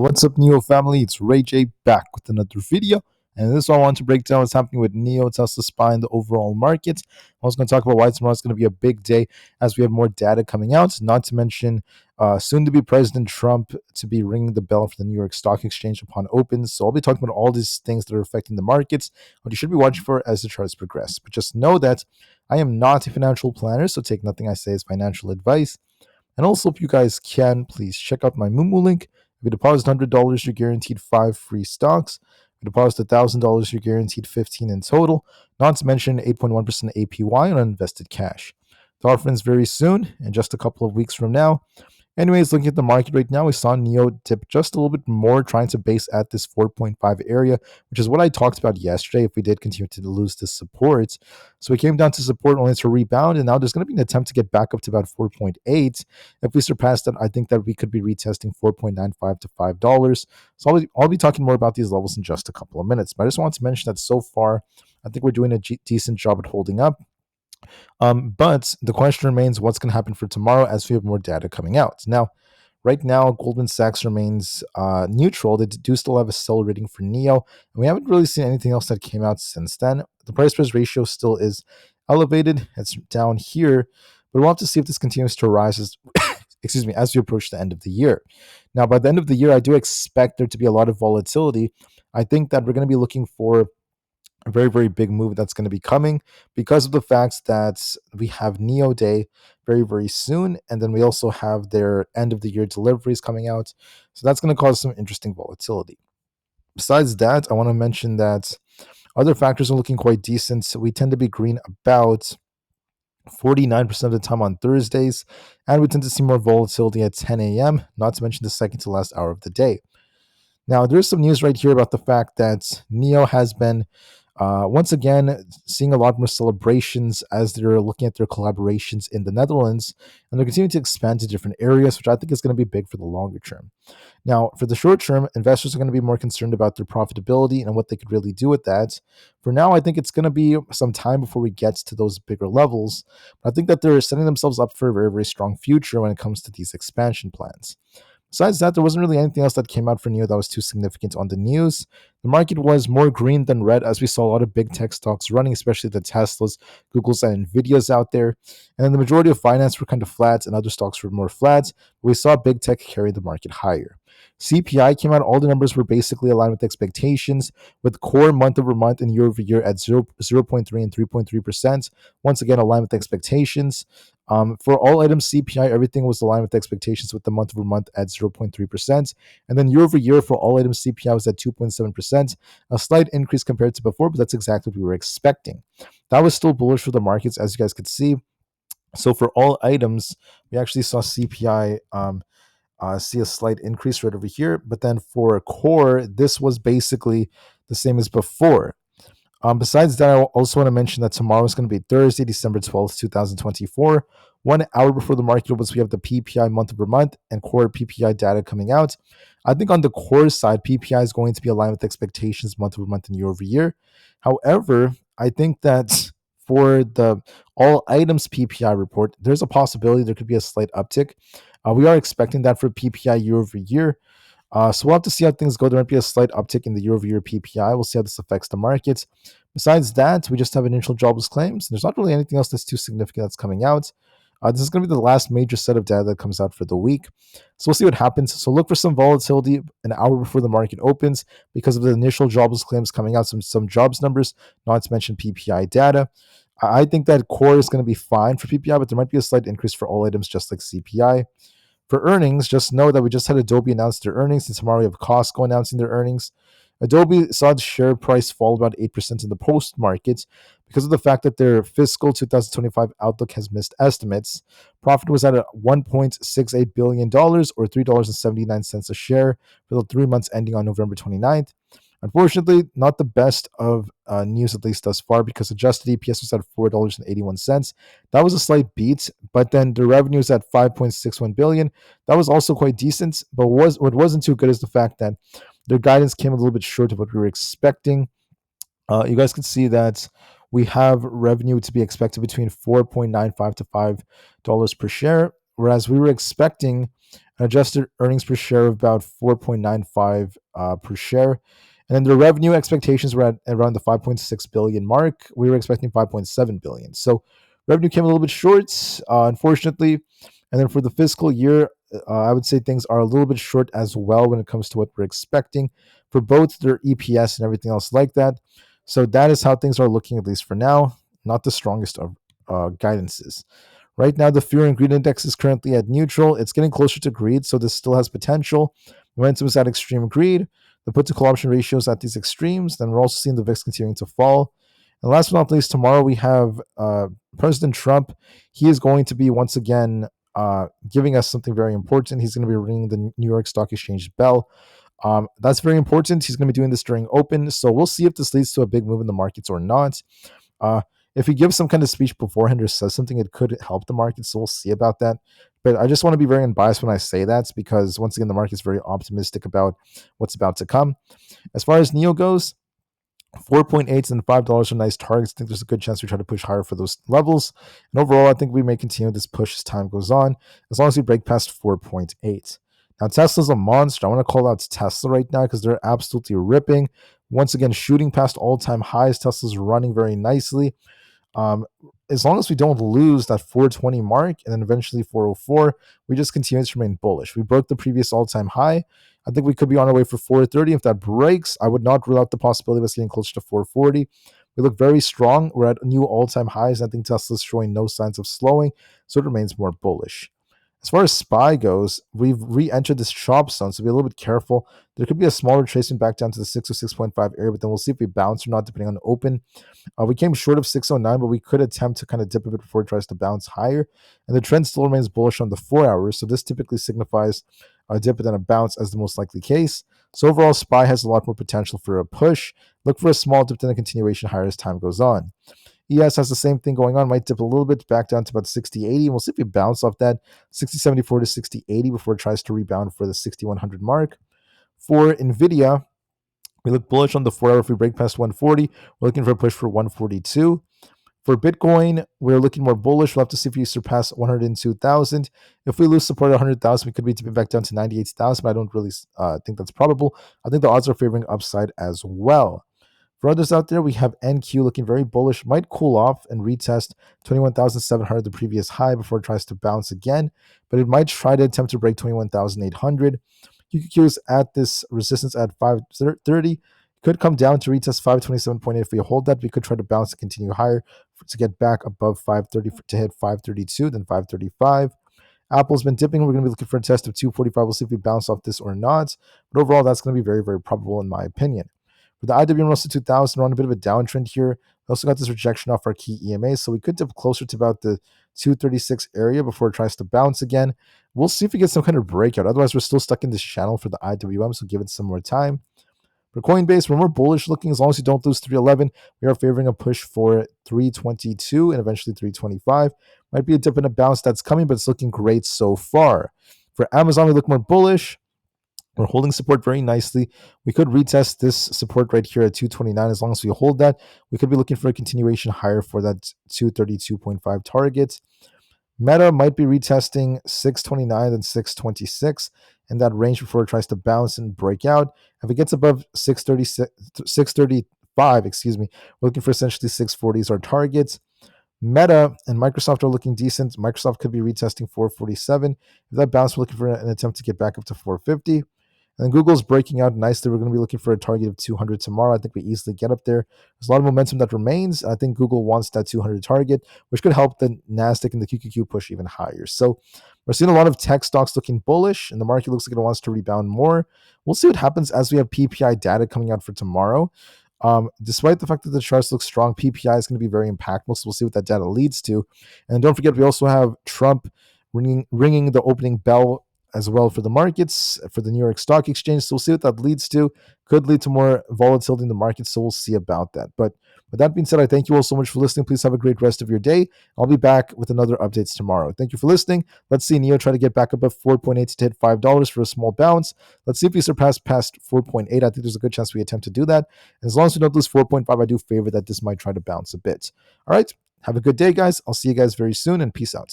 What's up, NIO family? It's Rey-Jay back with another video. And in this one, I want to break down what's happening with NIO, Tesla, SPY, and the overall market. I was going to talk about why tomorrow's going to be a big day as we have more data coming out, not to mention soon-to-be President Trump to be ringing the bell for the New York Stock Exchange upon opens. So I'll be talking about all these things that are affecting the markets, what you should be watching for as the charts progress. But just know that I am not a financial planner, so take nothing I say as financial advice. And also, if you guys can, please check out my Moomoo link. If you deposit $100, you're guaranteed 5 free stocks. If you deposit $1,000, you're guaranteed 15 in total, not to mention 8.1% APY on invested cash. The offer ends very soon, in just a couple of weeks from now. Anyways, looking at the market right now, we saw NIO dip just a little bit more, trying to base at this 4.5 area, which is what I talked about yesterday if we did continue to lose this support. So we came down to support only to rebound, and now there's going to be an attempt to get back up to about 4.8. If we surpass that, I think that we could be retesting 4.95 to $5. So I'll be talking more about these levels in just a couple of minutes. But I just want to mention that so far, I think we're doing a decent job at holding up. But the question remains, what's going to happen for tomorrow as we have more data coming out? Now, right now, Goldman Sachs remains neutral. They do still have a sell rating for NIO, and we haven't really seen anything else that came out since then. The price-price ratio still is elevated. It's down here, but we'll have to see if this continues to rise as, as we approach the end of the year. Now, by the end of the year, I do expect there to be a lot of volatility. I think that we're going to be looking for a very, very big move that's going to be coming because of the fact that we have NIO Day very, very soon. And then we also have their end of the year deliveries coming out. So that's going to cause some interesting volatility. Besides that, I want to mention that other factors are looking quite decent. So we tend to be green about 49% of the time on Thursdays. And we tend to see more volatility at 10 a.m., not to mention the second to last hour of the day. Now, there's some news right here about the fact that NIO has been once again seeing a lot more celebrations as they're looking at their collaborations in the Netherlands, and they're continuing to expand to different areas, which I think is going to be big for the longer term. Now, for the short term, investors are going to be more concerned about their profitability and what they could really do with that. For now, I think it's going to be some time before we get to those bigger levels. But I think that they're setting themselves up for a very, very strong future when it comes to these expansion plans. Besides that, there wasn't really anything else that came out for NIO that was too significant on the news. The market was more green than red as we saw a lot of big tech stocks running, especially the Teslas, Googles, and Nvidias out there. And then the majority of finance were kind of flat and other stocks were more flat. But we saw big tech carry the market higher. CPI came out, all the numbers were basically aligned with expectations, with core month over month and year over year at 0.3 and 3.3%. Once again, aligned with expectations. For all items CPI, everything was aligned with expectations with the month over month at 0.3%. And then year over year for all items CPI was at 2.7%, a slight increase compared to before, but that's exactly what we were expecting. That was still bullish for the markets, as you guys could see. So for all items, we actually saw CPI see a slight increase right over here. But then for core, this was basically the same as before. Besides that, I also want to mention that tomorrow is going to be Thursday, December 12th, 2024. 1 hour before the market opens, we have the PPI month over month and core PPI data coming out. I think on the core side, PPI is going to be aligned with expectations month over month and year over year. However, I think that for the all items PPI report, there's a possibility there could be a slight uptick. We are expecting that for PPI year over year. So we'll have to see how things go. There might be a slight uptick in the year-over-year PPI. We'll see how this affects the market. Besides that, we just have initial jobless claims. There's not really anything else that's too significant that's coming out. This is going to be the last major set of data that comes out for the week. So we'll see what happens. So look for some volatility an hour before the market opens because of the initial jobless claims coming out, some jobs numbers, not to mention PPI data. I think that core is going to be fine for PPI, but there might be a slight increase for all items just like CPI. For earnings, just know that we just had Adobe announce their earnings, and tomorrow we have Costco announcing their earnings. Adobe saw the share price fall about 8% in the post-market because of the fact that their fiscal 2025 outlook has missed estimates. Profit was at $1.68 billion or $3.79 a share for the 3 months ending on November 29th. Unfortunately, not the best of news, at least thus far, because adjusted EPS was at $4.81. That was a slight beat, but then the revenue is at $5.61 billion. That was also quite decent, but what wasn't too good is the fact that their guidance came a little bit short of what we were expecting. You guys can see that we have revenue to be expected between $4.95 to $5 per share, whereas we were expecting an adjusted earnings per share of about 4.95 per share. And then the revenue expectations were at around the 5.6 billion mark. We were expecting 5.7 billion. So revenue came a little bit short, unfortunately. And then for the fiscal year, I would say things are a little bit short as well when it comes to what we're expecting for both their EPS and everything else like that. So that is how things are looking, at least for now. Not the strongest of guidances. Right now, the fear and greed index is currently at neutral. It's getting closer to greed, so this still has potential. Momentum is at extreme greed. The put to call option ratio is at these extremes. Then we're also seeing the VIX continuing to fall. And last but not least, tomorrow we have President Trump. He is going to be once again giving us something very important. He's going to be ringing the New York Stock Exchange bell. That's very important. He's going to be doing this during open. So we'll see if this leads to a big move in the markets or not. If he gives some kind of speech beforehand or says something, it could help the market. So we'll see about that. But I just want to be very unbiased when I say that, because once again, the market's very optimistic about what's about to come. As far as NIO goes, 4.8 and $5 are nice targets. I think there's a good chance we try to push higher for those levels. And overall, I think we may continue this push as time goes on, as long as we break past 4.8. Now, Tesla's a monster. I want to call out Tesla right now because they're absolutely ripping. Once again, shooting past all-time highs. Tesla's running very nicely. As long as we don't lose that 420 mark and then eventually 404, we just continue to remain bullish. We broke the previous all-time high. I think we could be on our way for 430. If that breaks, I would not rule out the possibility of us getting closer to 440. We look very strong. We're at new all-time highs. I think Tesla's showing no signs of slowing, so it remains more bullish. As far as SPY goes, we've re-entered this chop zone, so be a little bit careful. There could be a small retracement back down to the 606.5 area, but then we'll see if we bounce or not, depending on the open. We came short of 609, but we could attempt to kind of dip a bit before it tries to bounce higher. And the trend still remains bullish on the 4 hours, so this typically signifies a dip and then a bounce as the most likely case. So overall, SPY has a lot more potential for a push. Look for a small dip and a continuation higher as time goes on. ES has the same thing going on, might dip a little bit back down to about 60.80, and we'll see if we bounce off that 60.74 to 60.80 before it tries to rebound for the 6,100 mark. For Nvda, we look bullish on the 4 hour. If we break past 140, we're looking for a push for 142. For Bitcoin, we're looking more bullish. We'll have to see if we surpass 102,000. If we lose support at 100,000, we could be dipping back down to 98,000, but I don't really think that's probable. I think the odds are favoring upside as well. For others out there, we have NQ looking very bullish, might cool off and retest 21,700, the previous high, before it tries to bounce again, but it might try to attempt to break 21,800. QQQ is at this resistance at 530. Could come down to retest 527.8. If we hold that, we could try to bounce and continue higher to get back above 530 to hit 532, then 535. Apple's been dipping. We're going to be looking for a test of 245. We'll see if we bounce off this or not. But overall, that's going to be very, very probable in my opinion. For the IWM Russell 2000, we're on a bit of a downtrend here. We also got this rejection off our key EMA, so we could dip closer to about the 236 area before it tries to bounce again. We'll see if we get some kind of breakout. Otherwise, we're still stuck in this channel for the IWM, so give it some more time. For Coinbase, we're more bullish looking. As long as you don't lose 311, we are favoring a push for 322 and eventually 325. Might be a dip and a bounce that's coming, but it's looking great so far. For Amazon, we look more bullish. We're holding support very nicely. We could retest this support right here at 229. As long as we hold that, we could be looking for a continuation higher for that 232.5 target. Meta might be retesting 629 and 626 in that range before it tries to bounce and break out. If it gets above 635, we're looking for essentially 640 as our targets. Meta and Microsoft are looking decent. Microsoft could be retesting 447. If that bounce, we're looking for an attempt to get back up to 450. And then Google's breaking out nicely. We're going to be looking for a target of 200 tomorrow. I think we easily get up there. There's a lot of momentum that remains. I think Google wants that 200 target, which could help the NASDAQ and the QQQ push even higher. So we're seeing a lot of tech stocks looking bullish, and the market looks like it wants to rebound more. We'll see what happens as we have PPI data coming out for tomorrow. Despite the fact that the charts look strong, PPI is going to be very impactful, so we'll see what that data leads to. And don't forget, we also have Trump ringing the opening bell as well for the markets, for the New York Stock Exchange. So we'll see what that leads to. Could lead to more volatility in the market, so we'll see about that. But with that being said, I thank you all so much for listening. Please have a great rest of your day. I'll be back with another updates tomorrow. Thank you for listening. Let's see NIO try to get back above 4.8 to hit $5 for a small bounce. Let's see if we surpass past 4.8. I think there's a good chance we attempt to do that. And as long as we don't lose 4.5, I do favor that this might try to bounce a bit. All right. Have a good day, guys. I'll see you guys very soon, and peace out.